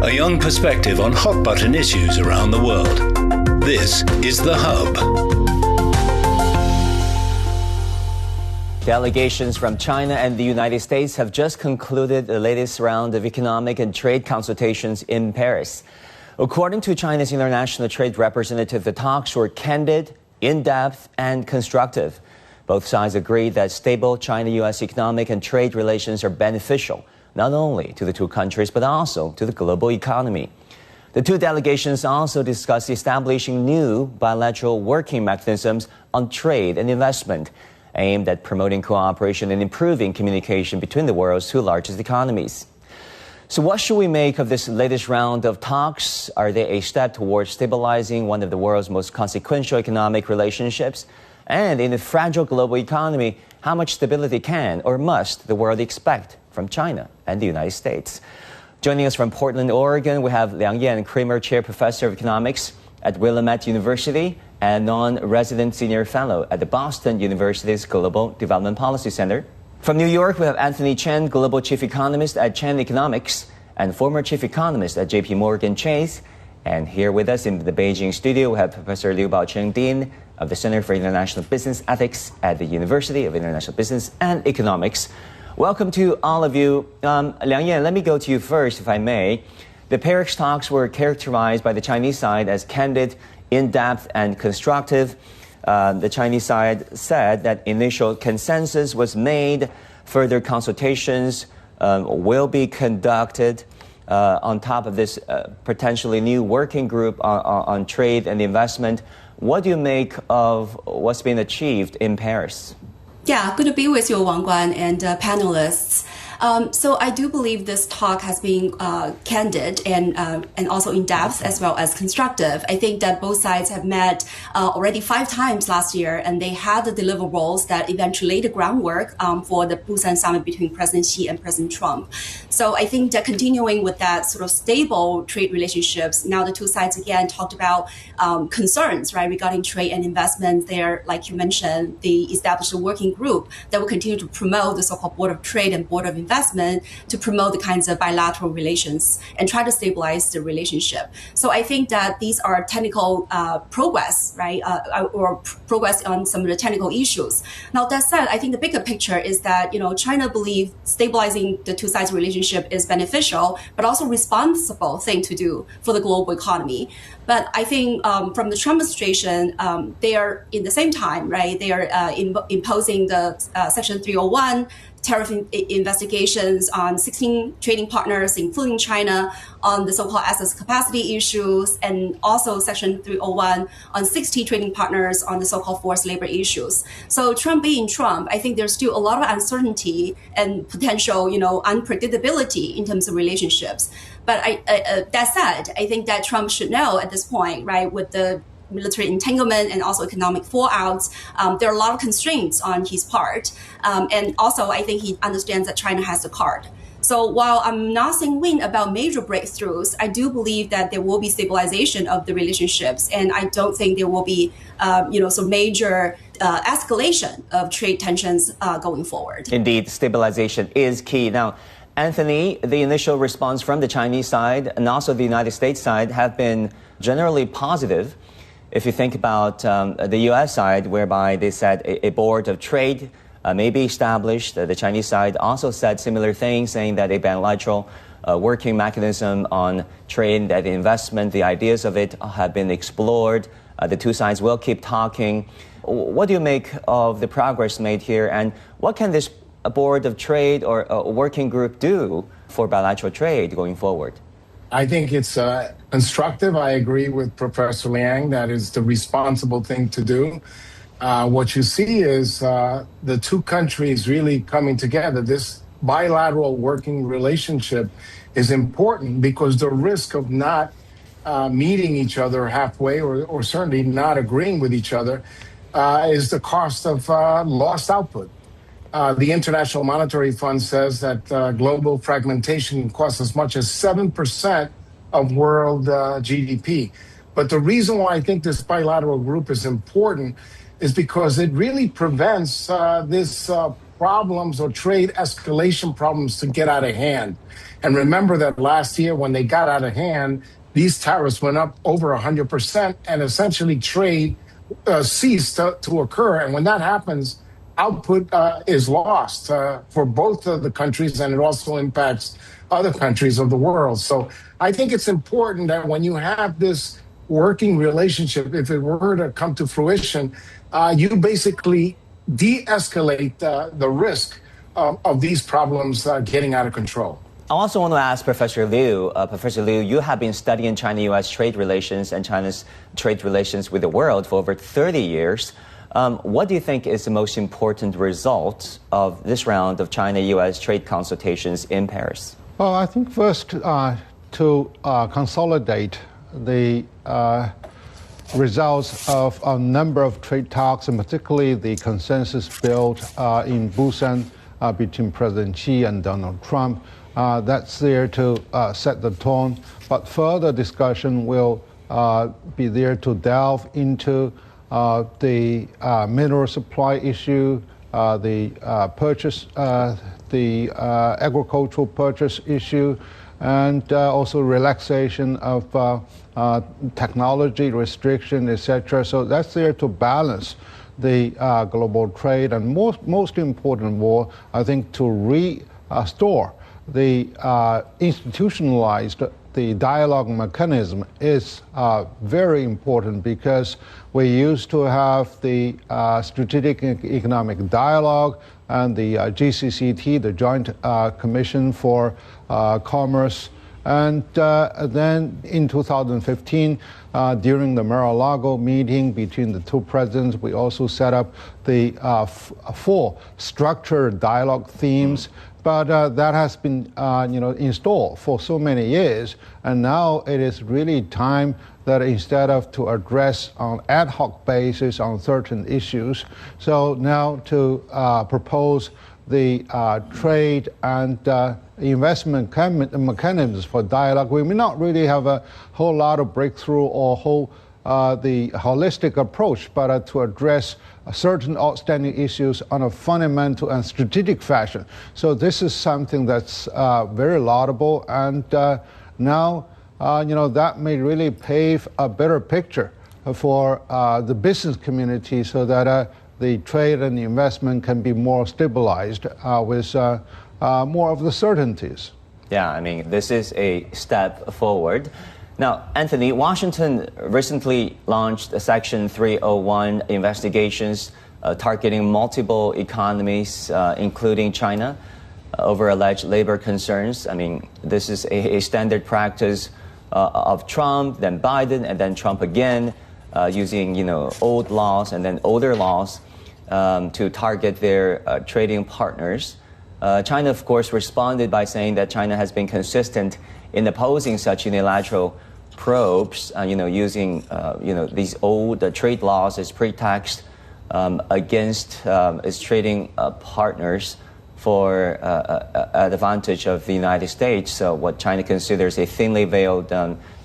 a young perspective on hot-button issues around the world. This is The Hub. Delegations from China and the United States have just concluded the latest round of economic and trade consultations in Paris. According to China's international trade representative, the talks were candid, in-depth, and constructive. Both sides agreed that stable China-U.S. economic and trade relations are beneficial, not only to the two countries, but also to the global economy. The two delegations also discussed establishing new bilateral working mechanisms on trade and investment, aimed at promoting cooperation and improving communication between the world's two largest economies. So what should we make of this latest round of talks? Are they a step towards stabilizing one of the world's most consequential economic relationships? And in a fragile global economy, how much stability can or must the world expect from China and the United States? Joining us from Portland, Oregon, we have Liang Yan, Kramer Chair Professor of Economics at Willamette University and non-resident senior fellow at the Boston University's Global Development Policy Center. From New York, we have Anthony Chen, Global Chief Economist at Chen Economics and former Chief Economist at JP Morgan Chase. And here with us in the Beijing studio, we have Professor Liu Baocheng, Dean of the Center for International Business Ethics at the University of International Business and Economics. Welcome to all of you. Liang Yan, let me go to you first, if I may. The Paris talks were characterized by the Chinese side as candid, in-depth, and constructive. The Chinese side said that initial consensus was made, further consultations will be conducted on top of this potentially new working group on trade and investment. What do you make of what's been achieved in Paris? Yeah, good to be with you, Wang Guan, and panelists. So I do believe this talk has been candid and also in depth as well as constructive. I think that both sides have met already 5 times last year, and they had the deliverables that eventually laid the groundwork for the Busan summit between President Xi and President Trump. So I think that continuing with that sort of stable trade relationships, now the two sides again talked about concerns, right, regarding trade and investment. There, like you mentioned, they established a working group that will continue to promote the so-called Board of Trade and Board of Investment to promote the kinds of bilateral relations and try to stabilize the relationship. So I think that these are technical progress, right, or progress on some of the technical issues. Now that said, I think the bigger picture is that China believes stabilizing the two sides' relationship is beneficial, but also responsible thing to do for the global economy. But I think from the Trump administration, they are in the same time, right? They are imposing the Section 301 tariff investigations on 16 trading partners, including China, on the so-called excess capacity issues, and also Section 301 on 60 trading partners on the so-called forced labor issues. So Trump being Trump, I think there's still a lot of uncertainty and potential, unpredictability in terms of relationships. But that said, I think that Trump should know at this point, right, with the military entanglement and also economic fallouts, there are a lot of constraints on his part. And also, I think he understands that China has the card. So while I'm not sanguine about major breakthroughs, I do believe that there will be stabilization of the relationships. And I don't think there will be, some major escalation of trade tensions going forward. Indeed, stabilization is key. Now, Anthony, the initial response from the Chinese side and also the United States side have been generally positive. If you think about the U.S. side, whereby they said a board of trade may be established, the Chinese side also said similar things, saying that a bilateral working mechanism on trade and investment, the ideas of it have been explored. The two sides will keep talking. What do you make of the progress made here, and what can this board of trade or a working group do for bilateral trade going forward? I think it's constructive. I agree with Professor Liang. That is the responsible thing to do. What you see is the two countries really coming together. This bilateral working relationship is important because the risk of not meeting each other halfway or certainly not agreeing with each other is the cost of lost output. The International Monetary Fund says that global fragmentation costs as much as 7% of world GDP. But the reason why I think this bilateral group is important is because it really prevents this problems or trade escalation problems to get out of hand. And remember that last year when they got out of hand, these tariffs went up over 100% and essentially trade ceased to occur. And when that happens, output is lost for both of the countries, and it also impacts other countries of the world. So I think it's important that when you have this working relationship, if it were to come to fruition, you basically de-escalate the risk of these problems getting out of control. I also want to ask Professor Liu. Professor Liu, you have been studying China-U.S. trade relations and China's trade relations with the world for over 30 years. What do you think is the most important result of this round of China-U.S. trade consultations in Paris? Well, I think first to consolidate the results of a number of trade talks, and particularly the consensus built in Busan between President Xi and Donald Trump. That's there to set the tone, but further discussion will be there to delve into the mineral supply issue, the agricultural purchase issue, and also relaxation of technology restriction, etc. So that's there to balance the global trade, and most important of all, I think, to restore the institutionalized the dialogue mechanism is very important, because we used to have the Strategic Economic Dialogue and the GCCT, the Joint Commission for Commerce. And then in 2015, during the Mar-a-Lago meeting between the two presidents, we also set up the four structured dialogue themes. But that has been installed for so many years, and now it is really time that instead of to address on ad hoc basis on certain issues, so now to propose the trade and investment mechanisms for dialogue. We may not really have a whole lot of breakthrough or the holistic approach, but to address certain outstanding issues on a fundamental and strategic fashion. So this is something that's very laudable, and now that may really pave a better picture for the business community, so that the trade and the investment can be more stabilized with more of the certainties. Yeah, I mean, this is a step forward. Now, Anthony, Washington recently launched a Section 301 investigations targeting multiple economies, including China, over alleged labor concerns. I mean, this is a standard practice of Trump, then Biden, and then Trump again, using old laws and then older laws to target their trading partners. China, of course, responded by saying that China has been consistent in opposing such unilateral probes, using these old trade laws as pretext against its trading partners for advantage of the United States. So what China considers a thinly veiled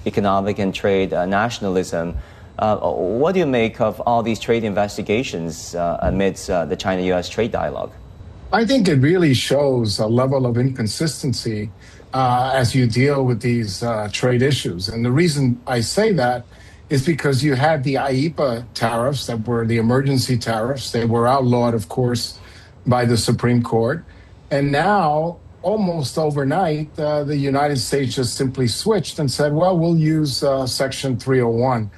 economic and trade nationalism. What do you make of all these trade investigations amidst the China-U.S. trade dialogue? I think it really shows a level of inconsistency as you deal with these trade issues. And the reason I say that is because you had the IEEPA tariffs that were the emergency tariffs. They were outlawed, of course, by the Supreme Court. And now, almost overnight, the United States just simply switched and said, well, we'll use Section 301.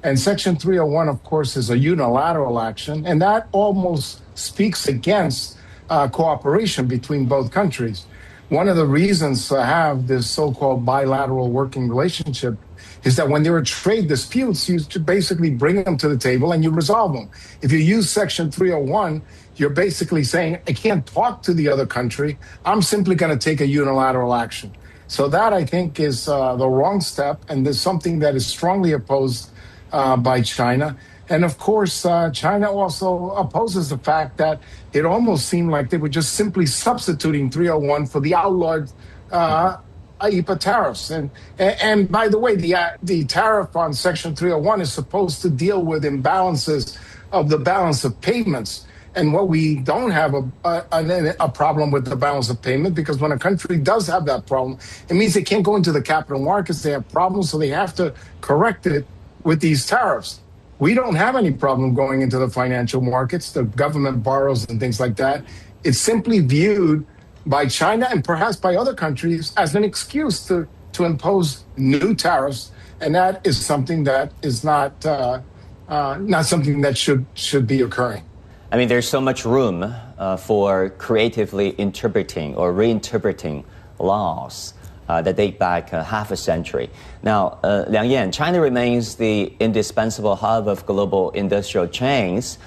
And Section 301, of course, is a unilateral action, and that almost speaks against cooperation between both countries. One of the reasons to have this so-called bilateral working relationship is that when there are trade disputes, you basically bring them to the table and you resolve them. If you use Section 301, you're basically saying, I can't talk to the other country. I'm simply going to take a unilateral action. So that, I think, is the wrong step, and there's something that is strongly opposed by China. And of course, China also opposes the fact that it almost seemed like they were just simply substituting 301 for the outlawed IEEPA tariffs. And by the way, the tariff on Section 301 is supposed to deal with imbalances of the balance of payments. And what we don't have a problem with the balance of payment, because when a country does have that problem, it means they can't go into the capital markets. They have problems, so they have to correct it with these tariffs. We don't have any problem going into the financial markets. The government borrows and things like that. It's simply viewed by China and perhaps by other countries as an excuse to impose new tariffs, and that is something that is not something that should be occurring. I mean, there's so much room for creatively interpreting or reinterpreting laws that date back half a century. Now, Liang Yan, China remains the indispensable hub of global industrial chains.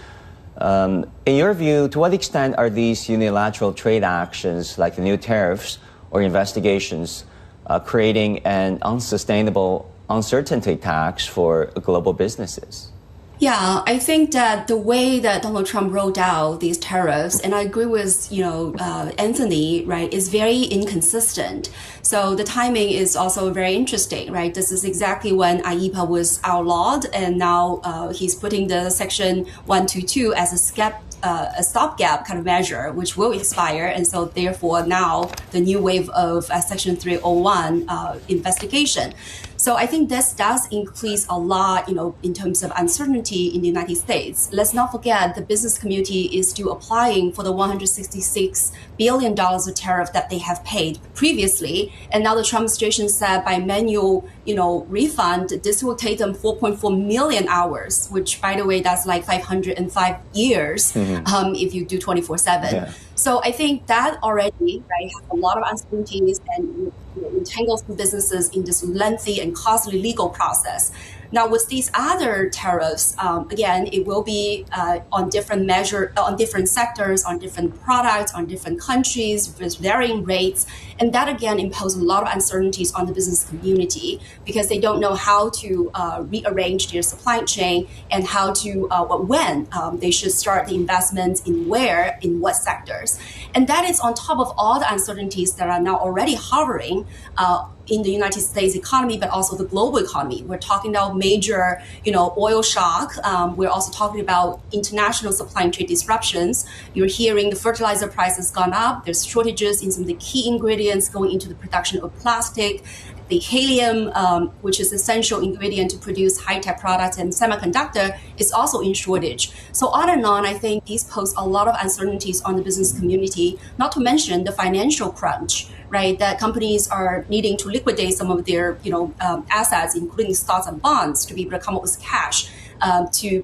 In your view, to what extent are these unilateral trade actions, like the new tariffs or investigations, creating an unsustainable uncertainty tax for global businesses? Yeah, I think that the way that Donald Trump rolled out these tariffs, and I agree with, Anthony, right, is very inconsistent. So the timing is also very interesting, right? This is exactly when IEEPA was outlawed, and now he's putting the Section 122 as a stopgap kind of measure, which will expire. And so therefore now the new wave of Section 301 investigation. So I think this does increase a lot, in terms of uncertainty in the United States. Let's not forget the business community is still applying for the $166 billion of tariff that they have paid previously. And now the Trump administration said by manual, refund, this will take them 4.4 million hours, which, by the way, that's like 505 years if you do 24/7. Yeah. So I think that already, right, has a lot of uncertainties and entangles the businesses in this lengthy and costly legal process. Now, with these other tariffs, again, it will be on different sectors, on different products, on different countries, with varying rates. And that, again, imposes a lot of uncertainties on the business community because they don't know how to rearrange their supply chain and how to, when they should start the investments in where, in what sectors. And that is on top of all the uncertainties that are now already hovering in the United States economy, but also the global economy. We're talking about major, oil shock. We're also talking about international supply chain disruptions. You're hearing the fertilizer price has gone up. There's shortages in some of the key ingredients going into the production of plastic. The helium, which is essential ingredient to produce high-tech products and semiconductor, is also in shortage. So on and on, I think these pose a lot of uncertainties on the business community, not to mention the financial crunch, right? That companies are needing to liquidate some of their, assets, including stocks and bonds, to be able to come up with cash to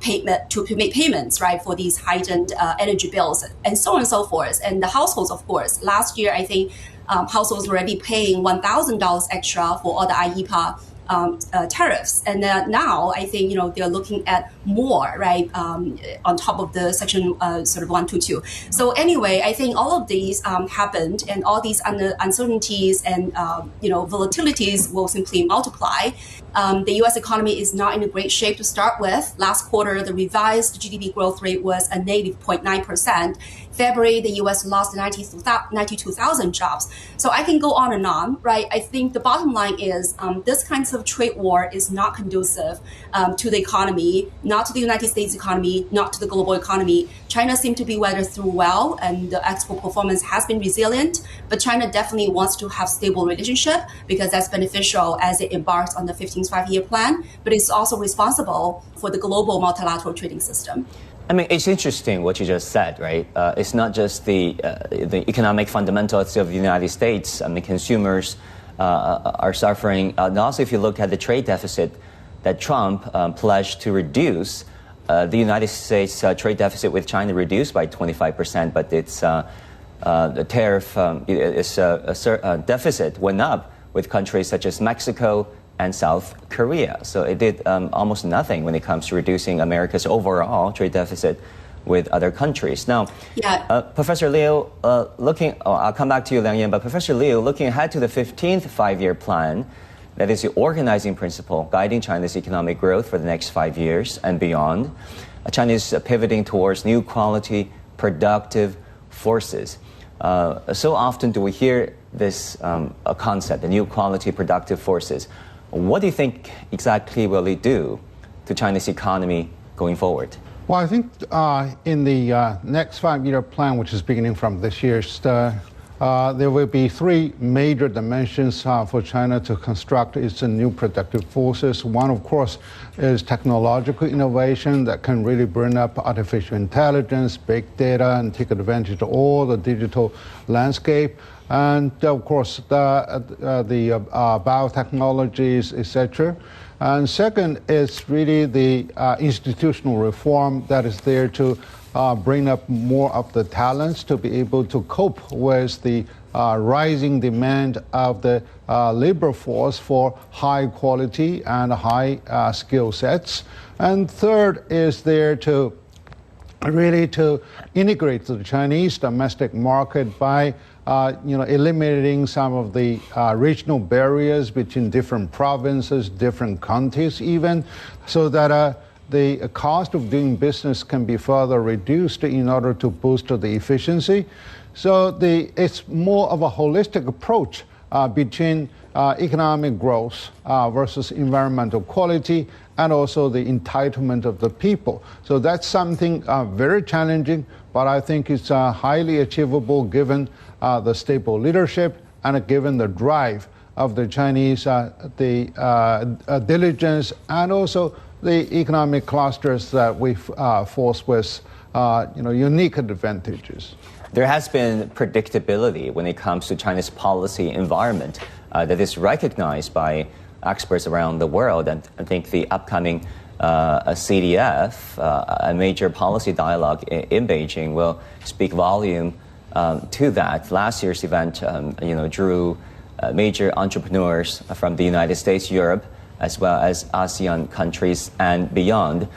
make payments, right, for these heightened energy bills, and so on and so forth. And the households, of course. Last year, I think households were already paying $1,000 extra for all the IEEPA tariffs. And now I think, they're looking at more, right, on top of the Section sort of 122. So anyway, I think all of these happened, and all these uncertainties and, volatilities will simply multiply. The U.S. economy is not in a great shape to start with. Last quarter, the revised GDP growth rate was a negative 0.9%. February, the U.S. lost 92,000 jobs. So I can go on and on, right? I think the bottom line is this kind of trade war is not conducive to the economy, not to the United States economy, not to the global economy. China seemed to be weathered through well, and the export performance has been resilient. But China definitely wants to have stable relationship because that's beneficial as it embarks on the 15th five-year plan. But it's also responsible for the global multilateral trading system. I mean, it's interesting what you just said, right? It's not just the economic fundamentals of the United States. I mean, consumers are suffering. And also, if you look at the trade deficit that Trump pledged to reduce, the United States trade deficit with China reduced by 25%, but its the tariff deficit went up with countries such as Mexico and South Korea. So it did almost nothing when it comes to reducing America's overall trade deficit with other countries. Now, Professor Liu, I'll come back to you, Liang Yan, but Professor Liu, looking ahead to the 15th five-year plan, that is the organizing principle guiding China's economic growth for the next 5 years and beyond. China is pivoting towards new quality, productive forces. So often do we hear this concept, the new quality, productive forces. What do you think exactly will it do to China's economy going forward? Well, I think in the next 5-year plan, which is beginning from this year, there will be three major dimensions for China to construct its new productive forces. One, of course, is technological innovation that can really bring up artificial intelligence, big data, and take advantage of all the digital landscape. And, of course, the biotechnologies, etc. And second is really the institutional reform that is there to bring up more of the talents to be able to cope with the rising demand of the labor force for high quality and high skill sets. And third is there to really to integrate the Chinese domestic market by eliminating some of the regional barriers between different provinces, different counties even, so that the cost of doing business can be further reduced in order to boost the efficiency. So it's more of a holistic approach between economic growth versus environmental quality and also the entitlement of the people. So that's something very challenging, but I think it's highly achievable given the stable leadership and given the drive of the Chinese, the diligence and also the economic clusters that we force with unique advantages. There has been predictability when it comes to China's policy environment that is recognized by experts around the world. And I think the upcoming CDF, a major policy dialogue in Beijing, will speak volume to that. Last year's event, drew major entrepreneurs from the United States, Europe, as well as ASEAN countries and beyond.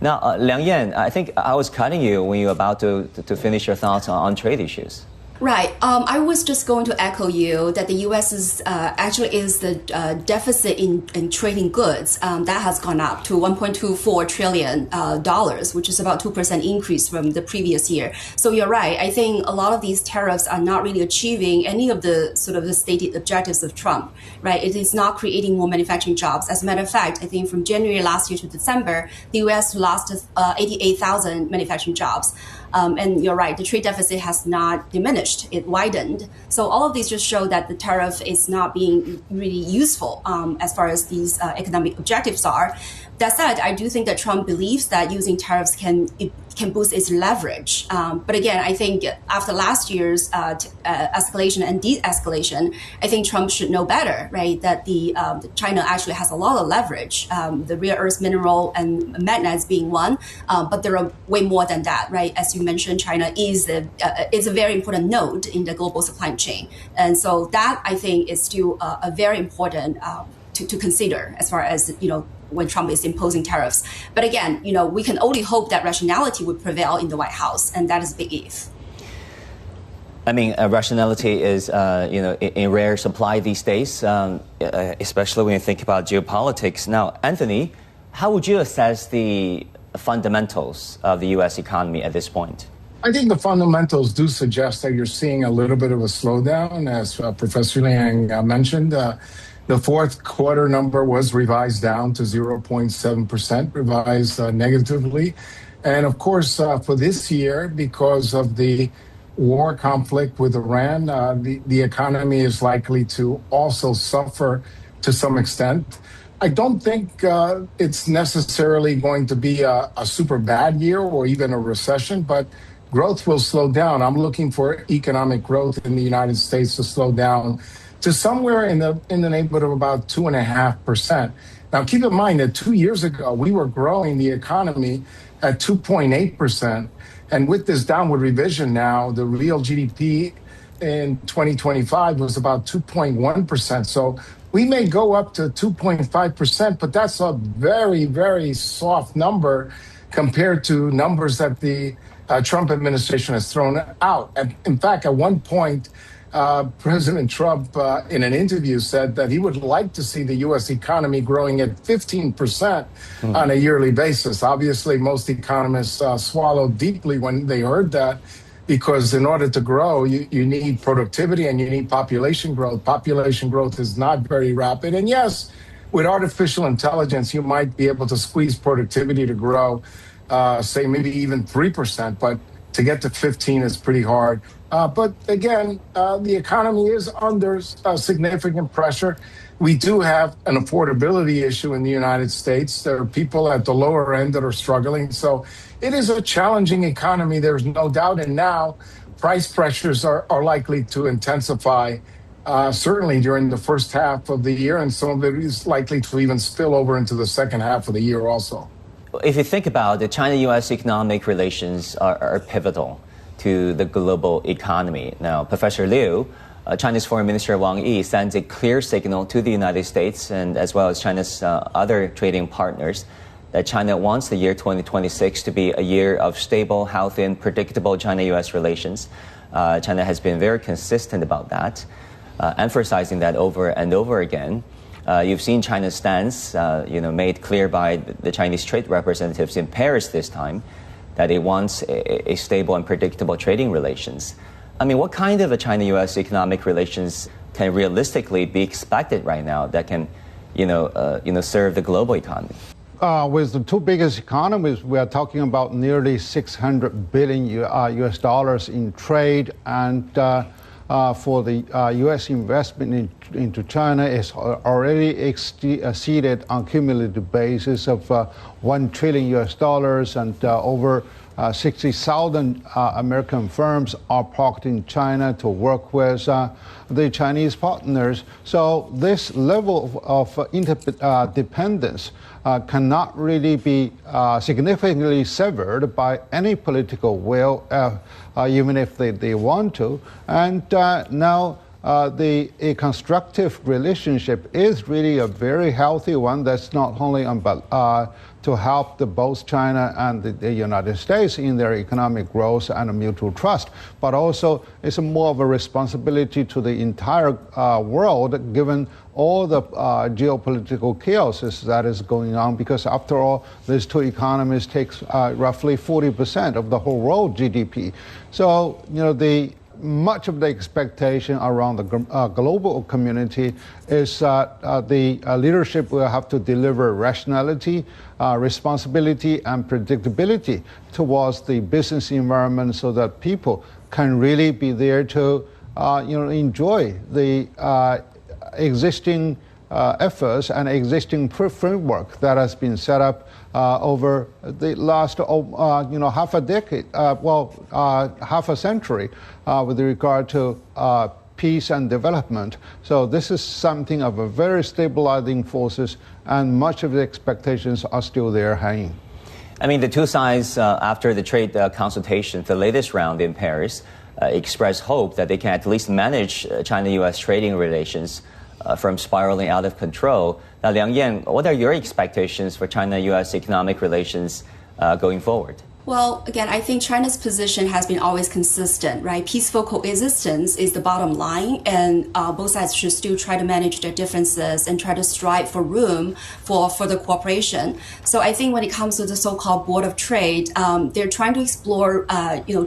Now, Liang Yan, I think I was cutting you when you were about to finish your thoughts on trade issues. Right. I was just going to echo you that the U.S. is the deficit in trading goods that has gone up to $1.24 trillion, which is about 2% increase from the previous year. So you're right. I think a lot of these tariffs are not really achieving any of the sort of the stated objectives of Trump. Right. It is not creating more manufacturing jobs. As a matter of fact, I think from January last year to December, the U.S. lost 88,000 manufacturing jobs. And you're right, the trade deficit has not diminished, it widened. So all of these just show that the tariff is not being really useful as far as these economic objectives are. That said, I do think that Trump believes that using tariffs can boost its leverage. But again, I think after last year's escalation and de-escalation, I think Trump should know better, right? That China actually has a lot of leverage. The rare earth mineral and magnets being one, but there are way more than that, right? As you mentioned, China is a very important node in the global supply chain, and so that I think is still a very important to consider as far as when Trump is imposing tariffs. But again, we can only hope that rationality would prevail in the White House, and that is a big if. I mean, rationality is, in rare supply these days, especially when you think about geopolitics. Now, Anthony, how would you assess the fundamentals of the U.S. economy at this point? I think the fundamentals do suggest that you're seeing a little bit of a slowdown, as Professor Liang mentioned. The fourth quarter number was revised down to 0.7%, revised negatively. And of course, for this year, because of the war conflict with Iran, the economy is likely to also suffer to some extent. I don't think it's necessarily going to be a super bad year or even a recession, but growth will slow down. I'm looking for economic growth in the United States to slow down to somewhere in the neighborhood of about 2.5%. Now, keep in mind that 2 years ago, we were growing the economy at 2.8%. And with this downward revision now, the real GDP in 2025 was about 2.1%. So we may go up to 2.5%, but that's a very, very soft number compared to numbers that the Trump administration has thrown out. And in fact, at one point, President Trump, in an interview, said that he would like to see the U.S. economy growing at 15% on a yearly basis. Obviously, most economists swallowed deeply when they heard that, because in order to grow, you need productivity and you need population growth. Population growth is not very rapid. And yes, with artificial intelligence, you might be able to squeeze productivity to grow say maybe even 3%, but to get to 15 is pretty hard. But again, the economy is under significant pressure. We do have an affordability issue in the United States. There are people at the lower end that are struggling. So it is a challenging economy, there's no doubt. And now price pressures are likely to intensify, certainly during the first half of the year. And some of it is likely to even spill over into the second half of the year also. If you think about it, China-U.S. economic relations are pivotal to the global economy. Now, Professor Liu, China's Foreign Minister Wang Yi, sends a clear signal to the United States and as well as China's other trading partners that China wants the year 2026 to be a year of stable, healthy, and predictable China-U.S. relations. China has been very consistent about that, emphasizing that over and over again. You've seen China's stance, made clear by the Chinese trade representatives in Paris this time, that it wants a stable and predictable trading relations. I mean, what kind of a China-U.S. economic relations can realistically be expected right now that can, serve the global economy? With the two biggest economies, we are talking about nearly $600 billion US dollars in trade, and for the U.S. investment into China is already exceeded on cumulative basis of $1 trillion US dollars, and over 60,000 American firms are parked in China to work with the Chinese partners. So this level of interdependence cannot really be significantly severed by any political will, even if they want to. And now a constructive relationship is really a very healthy one that's not only to help both China and the United States in their economic growth and mutual trust, but also it's more of a responsibility to the entire world, given all the geopolitical chaos that is going on, because after all, these two economies take roughly 40% of the whole world GDP. So, much of the expectation around the global community is the leadership will have to deliver rationality, responsibility, and predictability towards the business environment, so that people can really be there to enjoy the existing efforts and existing framework that has been set up over the last half a decade, half a century, with regard to peace and development. So this is something of a very stabilizing forces, and much of the expectations are still there hanging. I mean, the two sides, after the trade consultations, the latest round in Paris, express hope that they can at least manage China-U.S. trading relations from spiraling out of control. Now, Liang Yan, what are your expectations for China-U.S. economic relations going forward? Well, again, I think China's position has been always consistent, right? Peaceful coexistence is the bottom line, and both sides should still try to manage their differences and try to strive for room for further cooperation. So I think when it comes to the so-called Board of Trade, they're trying to explore,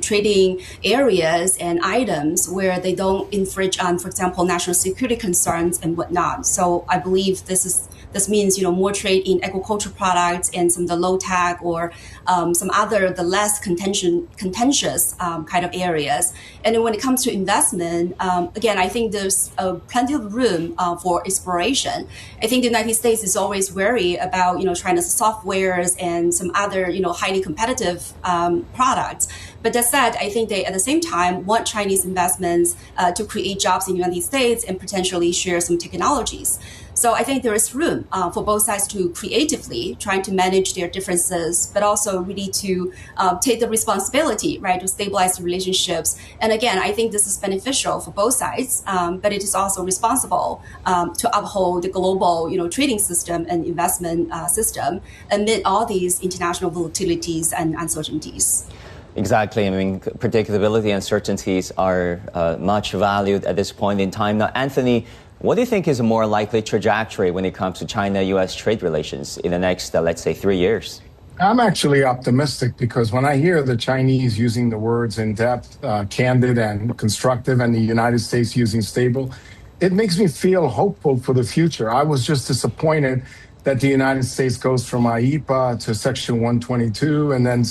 trading areas and items where they don't infringe on, for example, national security concerns and whatnot. So I believe this means, more trade in agricultural products and some of the low-tech or some other, the less contentious kind of areas. And then when it comes to investment, again, I think there's plenty of room for exploration. I think the United States is always wary about, China's softwares and some other, highly competitive products. But that said, I think they, at the same time, want Chinese investments to create jobs in the United States and potentially share some technologies. So I think there is room for both sides to creatively trying to manage their differences, but also really to take the responsibility, right, to stabilize the relationships. And again, I think this is beneficial for both sides, but it is also responsible to uphold the global, trading system and investment system amid all these international volatilities and uncertainties. Exactly. I mean, predictability and certainties are much valued at this point in time. Now, Anthony, what do you think is a more likely trajectory when it comes to China-U.S. trade relations in the next, let's say, 3 years? I'm actually optimistic, because when I hear the Chinese using the words in-depth, candid, and constructive, and the United States using stable, it makes me feel hopeful for the future. I was just disappointed that the United States goes from IEPA to Section 122, and then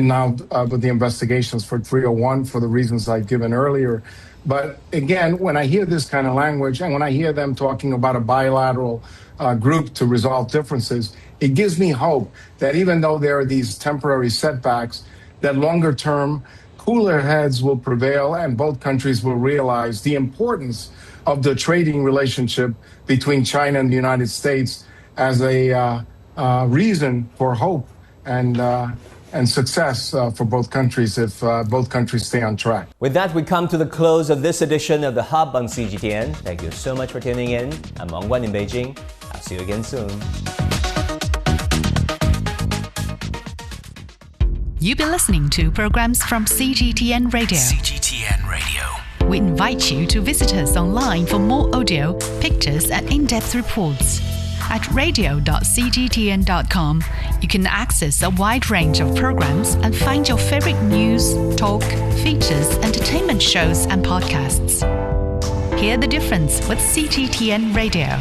now with the investigations for 301 for the reasons I've given earlier. But again, when I hear this kind of language, and when I hear them talking about a bilateral group to resolve differences, it gives me hope that even though there are these temporary setbacks, that longer term, cooler heads will prevail and both countries will realize the importance of the trading relationship between China and the United States as a reason for hope and success for both countries if both countries stay on track. With that, we come to the close of this edition of The Hub on CGTN. Thank you so much for tuning in. I'm Wang Guan in Beijing. I'll see you again soon. You've been listening to programs from CGTN Radio. CGTN Radio. We invite you to visit us online for more audio, pictures, and in-depth reports. At radio.cgtn.com, you can access a wide range of programs and find your favorite news, talk, features, entertainment shows, and podcasts. Hear the difference with CGTN Radio.